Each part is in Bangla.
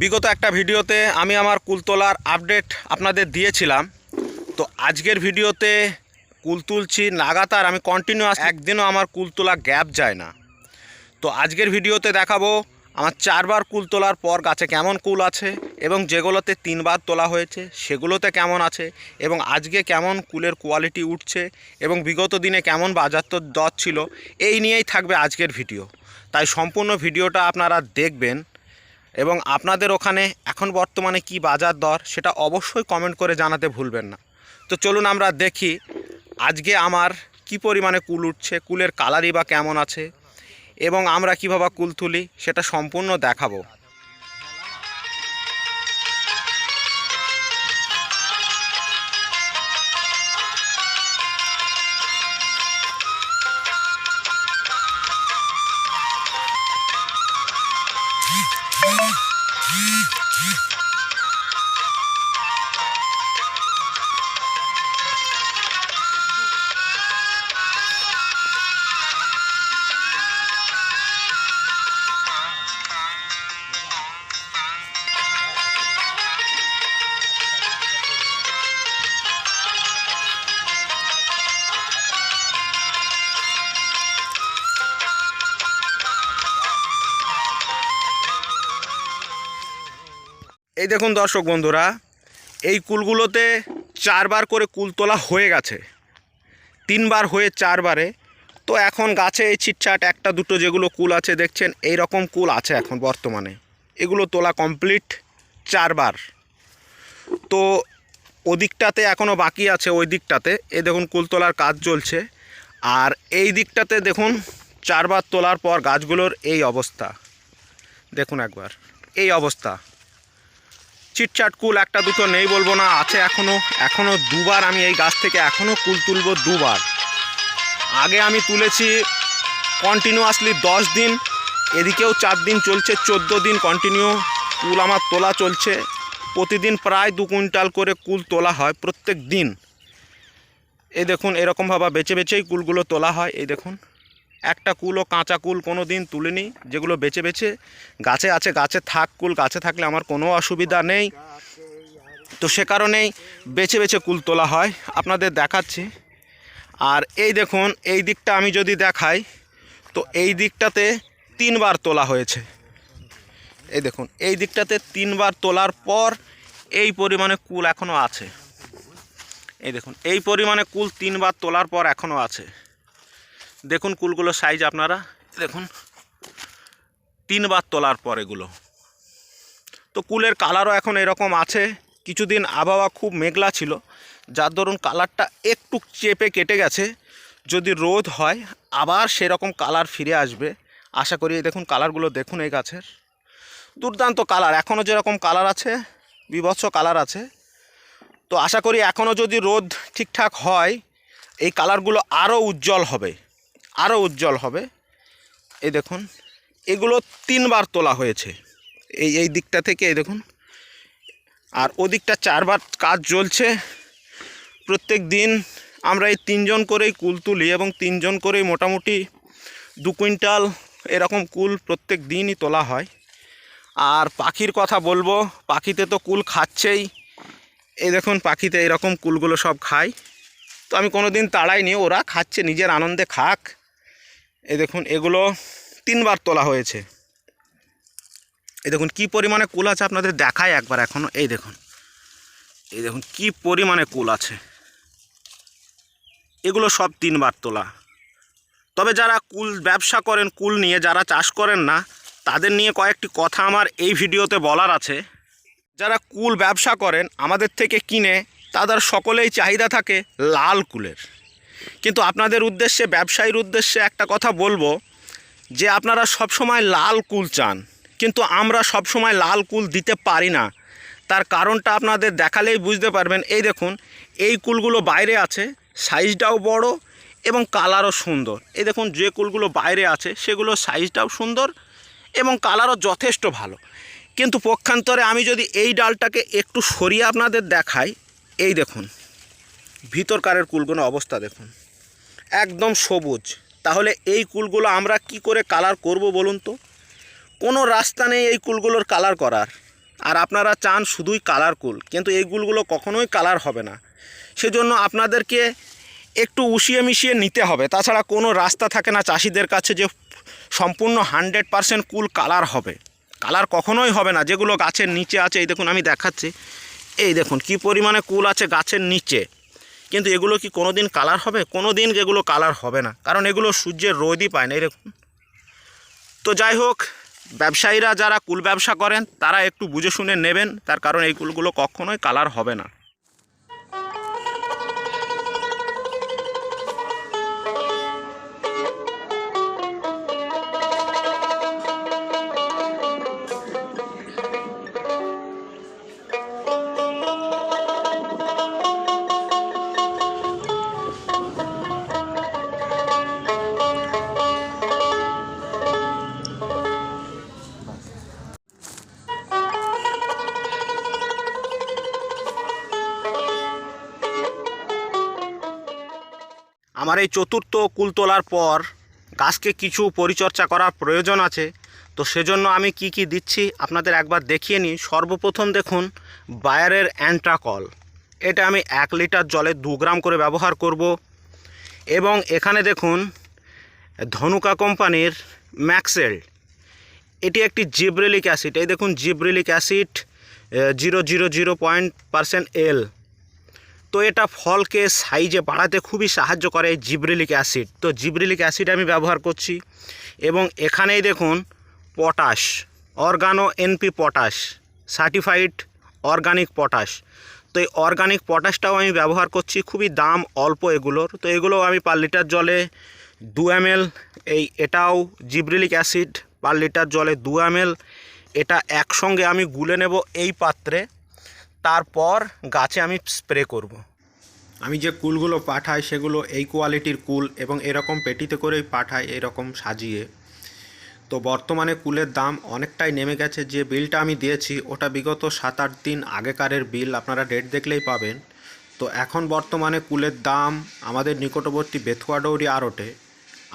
বিগত একটা ভিডিওতে আমি আমার কুল তোলার আপডেট আপনাদের দিয়েছিলাম। তো আজকের ভিডিওতে কুল তুলছি লাগাতার, আমি কন্টিনিউয়াস, একদিনও আমার কুল তোলা গ্যাপ যায় না। তো আজকের ভিডিওতে দেখাবো আমার 4বার কুল তোলার পর গাছে কেমন কুল আছে, এবং যেগুলোতে 3বার তোলা হয়েছে সেগুলোতে কেমন আছে, এবং আজকে কেমন কুলের কোয়ালিটি উঠছে, এবং বিগত দিনে কেমন বাজার দর ছিল। এই নিয়েই থাকবে আজকের ভিডিও, তাই সম্পূর্ণ ভিডিওটা আপনারা দেখবেন। এবং আপনাদের ওখানে এখন বর্তমানে কি বাজার দর সেটা অবশ্যই কমেন্ট করে জানাতে ভুলবেন না। তো চলুন আমরা দেখি আজকে আমার কি পরিমাণে কুল উঠছে, কুলের কালারই বা কেমন আছে, এবং আমরা কীভাবে কুল তুলি সেটা সম্পূর্ণ দেখাবো। এই দেখুন দর্শক বন্ধুরা, এই কুলগুলোতে 4বার করে কুল তোলা হয়ে গেছে, 3বার হয়ে 4বারে। তো এখন গাছে এই ছিটছাট একটা দুটো যেগুলো কুল আছে দেখছেন, এই রকম কুল আছে এখন বর্তমানে। এগুলো তোলা কমপ্লিট 4বার। তো ওদিকটাতে এখনও বাকি আছে, ওই দিকটাতে এই দেখুন কুল তোলার কাজ চলছে। আর এই দিকটাতে দেখুন 4বার তোলার পর গাছগুলোর এই অবস্থা দেখুন, একবার এই অবস্থা। চিটচাট কুল একটা দুটো নেই বলবো না, আছে এখনও 2বার আমি এই গাছ থেকে এখনও কুল তুলব 2বার। আগে আমি তুলেছি কন্টিনিউয়াসলি 10 দিন, এদিকেও 4 দিন চলছে, 14 দিন কন্টিনিউ কুল আমার তোলা চলছে। প্রতিদিন প্রায় 2 কুইন্টাল করে কুল তোলা হয় প্রত্যেক দিন। এই দেখুন এরকমভাবে বেছে বেছেই কুলগুলো তোলা হয়। এই দেখুন একটা কুলও কাঁচা কুল কোনো দিন তুলিনি, যেগুলো বেছে বেছে গাছে আছে, গাছে থাক কুল, গাছে থাকলে আমার কোনো অসুবিধা নেই। তো সে কারণেই বেছে বেছে কুল তোলা হয়, আপনাদের দেখাচ্ছি। আর এই দেখুন এই দিকটা আমি যদি দেখাই, তো এই দিকটাতে 3বার তোলা হয়েছে। এই দেখুন এই দিকটাতে 3বার তোলার পর এই পরিমাণে কুল এখনও আছে। এই দেখুন এই পরিমাণে কুল 3বার তোলার পর এখনও আছে। দেখুন কুলগুলোর সাইজ আপনারা দেখুন, 3বার তোলার পর এগুলো। তো কুলের কালারও এখন এরকম আছে। কিছুদিন আবহাওয়া খুব মেঘলা ছিল, যার দরুন কালারটা একটু চেপে কেটে গেছে। যদি রোদ হয় আবার সেরকম কালার ফিরে আসবে আশা করি। এই দেখুন কালারগুলো দেখুন, এই গাছের দুর্দান্ত কালার, এখনও যেরকম কালার আছে বীভৎস কালার আছে। তো আশা করি এখনও যদি রোদ ঠিকঠাক হয় এই কালারগুলো আরও উজ্জ্বল হবে, আরও উজ্জ্বল হবে। এই দেখুন এগুলো 3বার তোলা হয়েছে এই দিকটা থেকে, এই দেখুন। আর ওদিকটা 4বার কাজ চলছে। প্রত্যেক দিন আমরা এই 3 জন করেই কুল তুলি, এবং 3 জন করেই মোটামুটি 2 কুইন্টাল এরকম কুল প্রত্যেক দিনই তোলা হয়। আর পাখির কথা বলবো, পাখিতে তো কুল খাচ্ছেই। এই দেখুন পাখিতে এরকম কুলগুলো সব খায়। তো আমি কোনো দিন তাড়াইনি, ওরা খাচ্ছে, নিজের আনন্দে খাক। এই দেখুন এগুলো 3বার তোলা হয়েছে। এই দেখুন কি পরিমাণে কুল আছে আপনাদের দেখায় একবার এখনও। এই দেখুন কি পরিমাণে কুল আছে। এগুলো সব 3বার তোলা। তবে যারা কুল ব্যবসা করেন, কুল নিয়ে যারা চাষ করেন না, তাদের নিয়ে কয়েকটি কথা আমার এই ভিডিওতে বলার আছে। যারা কুল ব্যবসা করেন আমাদের থেকে কিনে, তাদের সকলেই চাহিদা থাকে লাল কুলের। কিন্তু আপনাদের উদ্দেশ্যে, ব্যবসায়ীর উদ্দেশ্যে একটা কথা বলবো, যে আপনারা সবসময় লাল কুল চান, কিন্তু আমরা সবসময় লাল কুল দিতে পারি না। তার কারণটা আপনাদের দেখালেই বুঝতে পারবেন। এই দেখুন এই কুলগুলো বাইরে আছে, সাইজটাও বড় এবং কালারও সুন্দর। এই দেখুন যে কুলগুলো বাইরে আছে সেগুলো সাইজটাও সুন্দর এবং কালারও যথেষ্ট ভালো। কিন্তু পক্ষান্তরে আমি যদি এই ডালটাকে একটু সরিয়ে আপনাদের দেখাই, এই দেখুন ভিতরকারের কুলগুলো অবস্থা দেখুন, একদম সবুজ। তাহলে এই কুলগুলো আমরা কি করে কালার করব বলুন তো? কোনো রাস্তা নেই এই কুলগুলোর কালার করার। আর আপনারা চান শুধুই কালার কুল, কিন্তু এই কুলগুলো কখনোই কালার হবে না। সেজন্য আপনাদেরকে একটু উশিয়ে মিশিয়ে নিতে হবে, তাছাড়া কোনো রাস্তা থাকে না চাষিদের কাছে যে সম্পূর্ণ 100% কুল কালার হবে। কালার কখনোই হবে না। যেগুলো গাছের নিচে আছে, এই দেখুন আমি দেখাচ্ছি, এই দেখুন কি পরিমাণে কুল আছে গাছের নিচে, কিন্তু এগুলো কি কোনো দিন কালার হবে? কোনো দিন এগুলো কালার হবে না, কারণ এগুলো সূর্যের রোদই পায় না। এই দেখুন। তো যাই হোক, ব্যবসায়ীরা যারা কুল ব্যবসা করেন তারা একটু বুঝে শুনে নেবেন, তার কারণ এই কুলগুলো কখনোই কালার হবে না। আমার এই চতুর্থ কুল তোলার পর গাছকে কিছু পরিচর্যা করার প্রয়োজন আছে। তো সেজন্য আমি কি কি দিচ্ছি আপনাদের একবার দেখিয়ে নিই। সর্বপ্রথম দেখুন বায়ারের অ্যান্ট্রাকল, এটা আমি 1 লিটার জলে 2 গ্রাম করে ব্যবহার করব। এবং এখানে দেখুন ধনুকা কোম্পানির ম্যাক্সেল, এটি একটি জিব্রেলিক অ্যাসিড। এই দেখুন জিব্রেলিক অ্যাসিড 0.0% এল। তো এটা ফলকে সাইজে বাড়াতে খুবই সাহায্য করে এই জিব্রেলিক অ্যাসিড। তো জিব্রেলিক অ্যাসিড আমি ব্যবহার করছি। এবং এখানেই দেখুন potash, organo NP potash, certified organic potash. তো এই অর্গানিক পটাশটাও আমি ব্যবহার করছি। খুবই দাম অল্প এগুলোর। তো এগুলো আমি পার লিটার জলে 2 ml, এটাও জিব্রেলিক অ্যাসিড পার লিটার জলে 2 ml, এটা একসঙ্গে আমি গুলে নেব এই পাত্রে। তারপর গাছে আমি স্প্রে করব। আমি যে কুলগুলো পাঠাই সেগুলো এই কোয়ালিটির কুল এবং এরকম পেটিতে করেই পাঠাই, এরকম সাজিয়ে। তো বর্তমানে কুলের দাম অনেকটাই নেমে গেছে। যে বিলটা আমি দিয়েছি ওটা বিগত 7-8 দিন আগেকারের বিল, আপনারা ডেট দেখলেই পাবেন। তো এখন বর্তমানে কুলের দাম আমাদের নিকটবর্তী বেথুয়াডৌরি আড়টে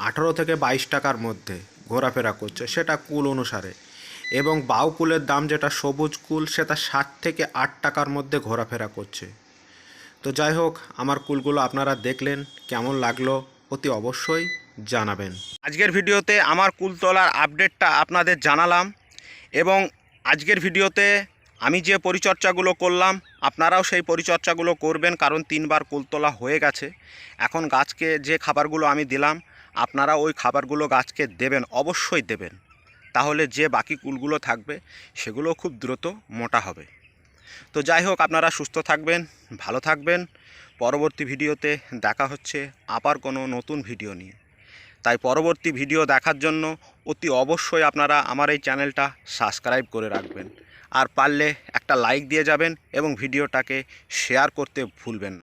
18 থেকে 22 টাকার মধ্যে ঘোরাফেরা করছে, সেটা কুল অনুসারে। এবং বাউ কুলের দাম যেটা সবুজ কুল, সেটা 7 থেকে 8 টাকার মধ্যে ঘোরাফেরা করছে। তো যাই হোক, আমার কুলগুলো আপনারা দেখলেন, কেমন লাগলো অতি অবশ্যই জানাবেন। আজকের ভিডিওতে আমার কুল তোলার আপডেটটা আপনাদের জানালাম। এবং আজকের ভিডিওতে আমি যে পরিচর্যাগুলো করলাম আপনারাও সেই পরিচর্যাগুলো করবেন, কারণ 3 বার কুল তোলা হয়ে গেছে। এখন গাছকে যে খাবারগুলো আমি দিলাম আপনারা ওই খাবারগুলো গাছকে দেবেন, অবশ্যই দেবেন। তাহলে যে বাকি কুলগুলো থাকবে সেগুলো খুব দ্রুত মোটা হবে। তো যাই হোক, আপনারা সুস্থ থাকবেন, ভালো থাকবেন। পরবর্তী ভিডিওতে দেখা হচ্ছে আবার কোনো নতুন ভিডিও নিয়ে। তাই পরবর্তী ভিডিও দেখার জন্য অতি অবশ্যই আপনারা আমার এই চ্যানেলটা সাবস্ক্রাইব করে রাখবেন। আর পারলে একটা লাইক দিয়ে যাবেন এবং ভিডিওটাকে শেয়ার করতে ভুলবেন না।